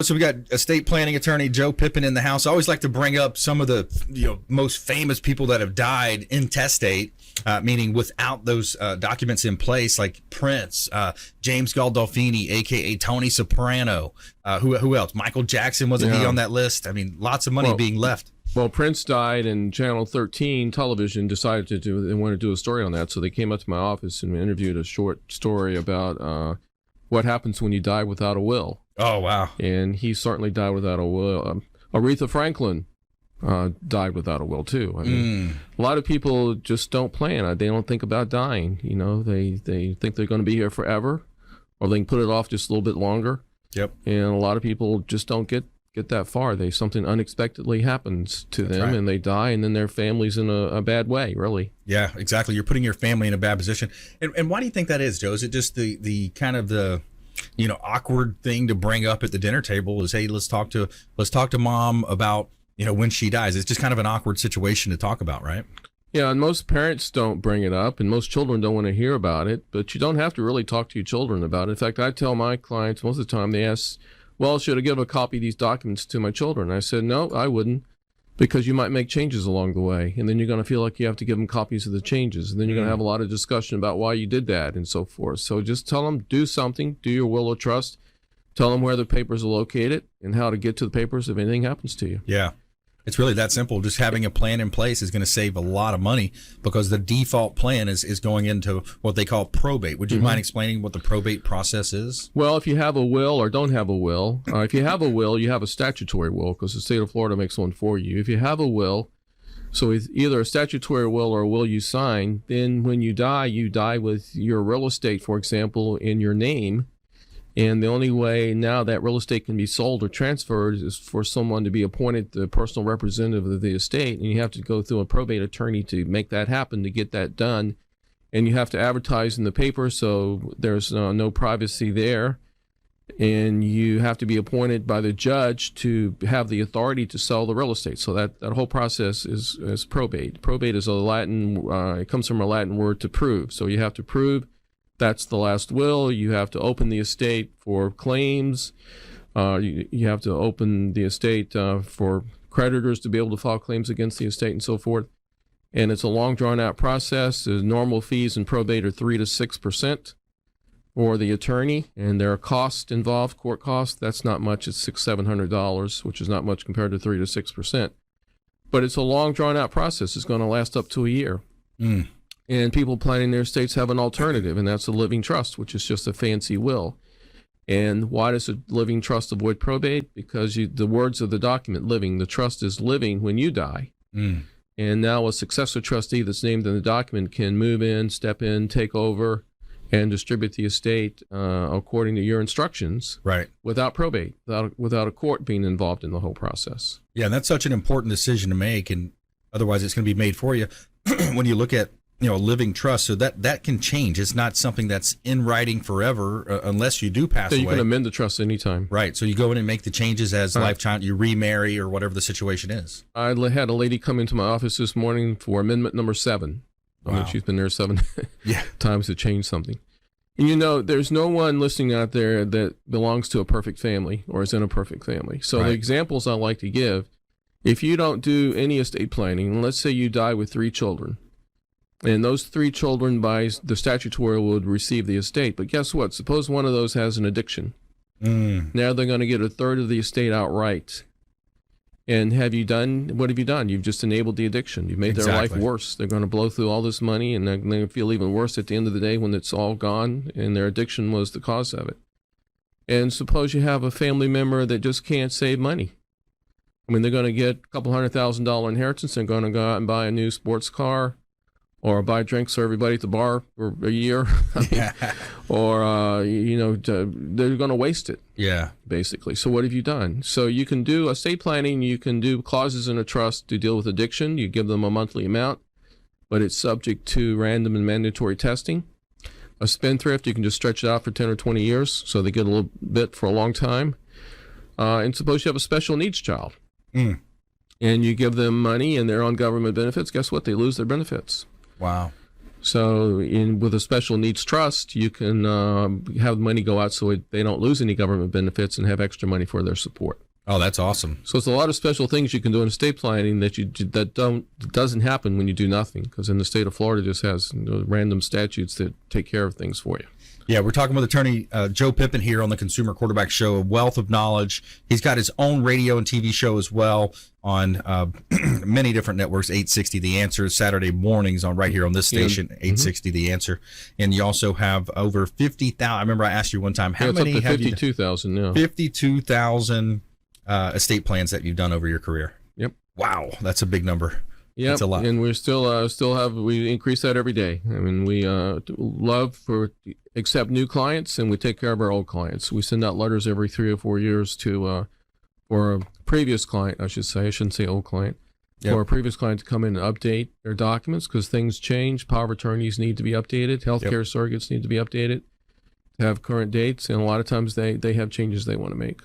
So we got estate planning attorney Joe Pippin in the house. I always like to bring up some of the most famous people that have died intestate, meaning without those documents in place, like Prince, James Gandolfini, aka Tony Soprano. Who else? Michael Jackson, wasn't he on that list? I mean, lots of money being left. Well, Prince died, and Channel 13 television decided they wanted to do a story on that. So they came up to my office and we interviewed a short story about what happens when you die without a will. Oh, wow. And he certainly died without a will. Aretha Franklin died without a will, too. I mean, a lot of people just don't plan. They don't think about dying. You know, they think they're going to be here forever, or they can put it off just a little bit longer. Yep. And a lot of people just don't get that far. Something unexpectedly happens to them, and they die, and then their family's in a bad way, really. Yeah, exactly. You're putting your family in a bad position. And why do you think that is, Joe? Is it just the kind of the awkward thing to bring up at the dinner table is, hey, let's talk to mom about, when she dies? It's just kind of an awkward situation to talk about, right? Yeah, and most parents don't bring it up, and most children don't want to hear about it, but you don't have to really talk to your children about it. In fact, I tell my clients most of the time, they ask, well, should I give a copy of these documents to my children? I said, no, I wouldn't, because you might make changes along the way, and then you're going to feel like you have to give them copies of the changes, and then you're going to have a lot of discussion about why you did that and so forth. So just tell them, do something, do your will of trust, tell them where the papers are located and how to get to the papers if anything happens to you. Yeah. It's really that simple. Just having a plan in place is going to save a lot of money, because the default plan is going into what they call probate. Would you mind explaining what the probate process is? Well, if you have a will or don't have a will, if you have a will, you have a statutory will, because the state of Florida makes one for you. If you have a will, so it's either a statutory will or a will you sign, then when you die with your real estate, for example, in your name. And the only way now that real estate can be sold or transferred is for someone to be appointed the personal representative of the estate. And you have to go through a probate attorney to make that happen, to get that done. And you have to advertise in the paper, so there's no privacy there. And you have to be appointed by the judge to have the authority to sell the real estate. So that whole process is probate. Probate is it comes from a Latin word to prove. So you have to prove that's the last will. You have to open the estate for claims. You have to open the estate for creditors to be able to file claims against the estate and so forth. And it's a long, drawn-out process. The normal fees in probate are 3% to 6% for the attorney, and there are costs involved, court costs. That's not much. It's $600-700, which is not much compared to 3% to 6%. But it's a long, drawn-out process. It's going to last up to a year. And people planning their estates have an alternative, and that's a living trust, which is just a fancy will. And why does a living trust avoid probate? Because the words of the document, living, the trust is living when you die. And now a successor trustee that's named in the document can move in, step in, take over, and distribute the estate according to your instructions, right? Without probate, without a court being involved in the whole process. Yeah, and that's such an important decision to make, and otherwise it's going to be made for you. When you look at a living trust, so that can change. It's not something that's in writing forever unless you do pass away. You can amend the trust anytime. Right. So you go in and make the changes as lifetime, you remarry or whatever the situation is. I had a lady come into my office this morning for amendment number 7. Wow. I mean, she's been there 7 times to change something. And there's no one listening out there that belongs to a perfect family or is in a perfect family. So the examples I like to give, if you don't do any estate planning, let's say you die with 3 children, and those 3 children by the statutory would receive the estate. But guess what? Suppose one of those has an addiction. Now they're going to get 1/3 of the estate outright. And what have you done? You've just enabled the addiction. You've made their life worse. They're going to blow through all this money, and they're going to feel even worse at the end of the day when it's all gone, and their addiction was the cause of it. And suppose you have a family member that just can't save money. I mean, they're going to get a couple $100,000 inheritance. They're going to go out and buy a new sports car, or buy drinks for everybody at the bar for a year, or, they're going to waste it. Yeah. Basically. So what have you done? So you can do estate planning, you can do clauses in a trust to deal with addiction. You give them a monthly amount, but it's subject to random and mandatory testing. A spendthrift, you can just stretch it out for 10 or 20 years, so they get a little bit for a long time. And suppose you have a special needs child, and you give them money and they're on government benefits. Guess what? They lose their benefits. Wow. So with a special needs trust, you can have money go out so they don't lose any government benefits and have extra money for their support. Oh, that's awesome. So it's a lot of special things you can do in estate planning that doesn't happen when you do nothing, because in the state of Florida just has random statutes that take care of things for you. Yeah, we're talking with attorney Joe Pippin here on the Consumer Quarterback Show, a wealth of knowledge. He's got his own radio and TV show as well on many different networks. 860 The Answer, Saturday mornings on right here on this station, 860 The Answer. And you also have over 50,000. I remember I asked you one time, how many up to have you? 52,000 now. 52,000 estate plans that you've done over your career. Yep. Wow, that's a big number. Yeah, that's a lot. And we're we increase that every day. I mean, we love to accept new clients, and we take care of our old clients. We send out letters every 3 or 4 years to for a previous client, I should say. I shouldn't say old client. Yep. For a previous client to come in and update their documents, because things change. Power of attorneys need to be updated. Healthcare surrogates need to be updated to have current dates, and a lot of times they have changes they want to make.